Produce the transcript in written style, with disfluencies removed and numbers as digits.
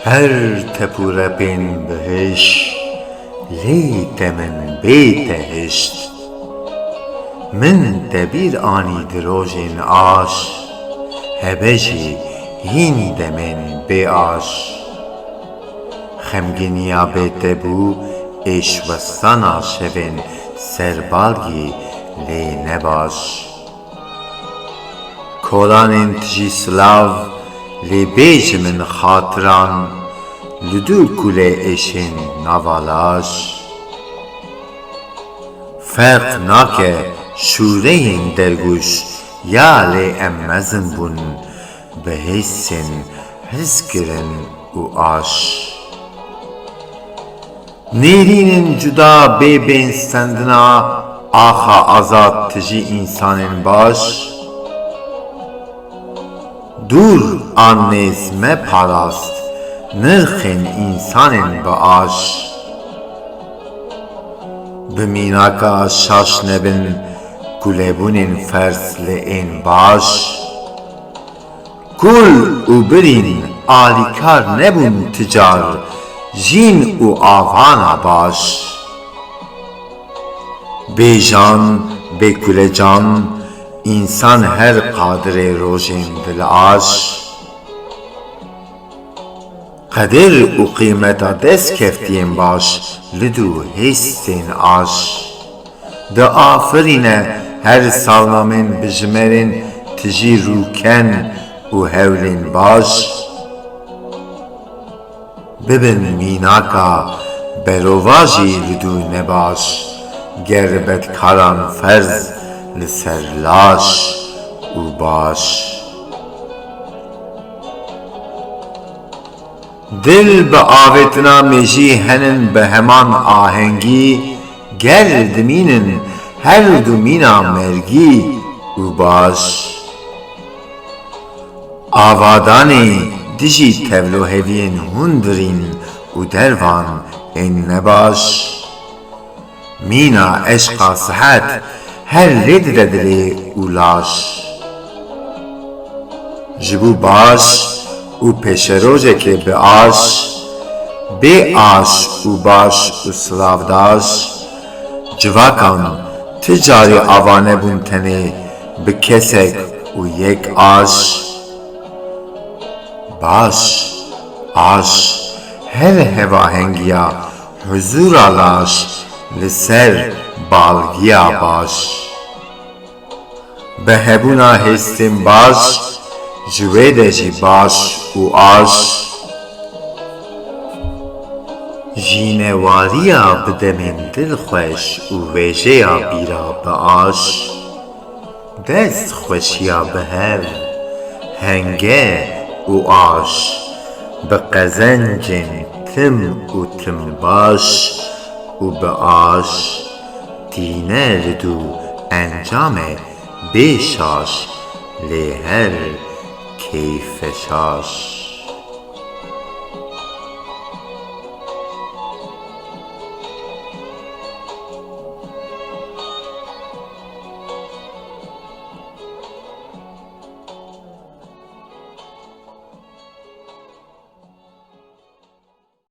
Her tepure bin behiş, leyte min beytehişt. Min te bir ani dirojin aş, hebejî hîn de min bê aş. Xemgîniya bêtebû êşwestana şevên serbalgî lê nebaş. Kolanên tijî silav lê bêje min xatiran, li dû kulê êşên navalaş. Ferq nake şûreyên dergûş ya lê em mezin bûn, bi hêsên hizkirin û aş. Nêrînên cuda bê bên stendina axa azad tijî însanên baş. Dûr an nêz me parast, nirxên însanên bi aş. Bi mînaka şaş nebin, gulêbûnên fers li ên baş. Gul û birîn alîkar nebûn ticar, jîn û avana baş. Bêjan, bêkulecan, însan her qadirê rojên dilaş. Qedir û qîmeta destkeftiyên baş, li dû hêstên aş. Di afirîne her salnamên bijmerên tijî rûken û hewlên baş. Bibin mînaka berova jî li dû nebaş, ger bedkaran ferz li ser laş û baş. Dil bi avêtina mêjî henin bi heman ahengî, ger dimînin her du mîna mergî û baş. Avadanê dijî tevloheviyên hûn dirîn û dervan ên nebaş. Mîna eşqa sihet her lê dide dilê û laş. Ji bo baş û pêşerojekê bi aş, bê aş û baş û silavdaş, civakan ti carî ava nebûn tenê bi kesek û yek aş. Baş, aş, her hevahengiya huzûra laş, li ser balgiya baş. Bi hebûna hêstên baş, ji wê de jî baş û aş. Jînewariya bi demên dilxweş û wêjeya bîra bi aş. Destxweşiya bi hev, henge û aş. Bi qezencên tim û timbaş û bi aş. Tîne li dû encamê bê şaş, lê her keyfe şaş.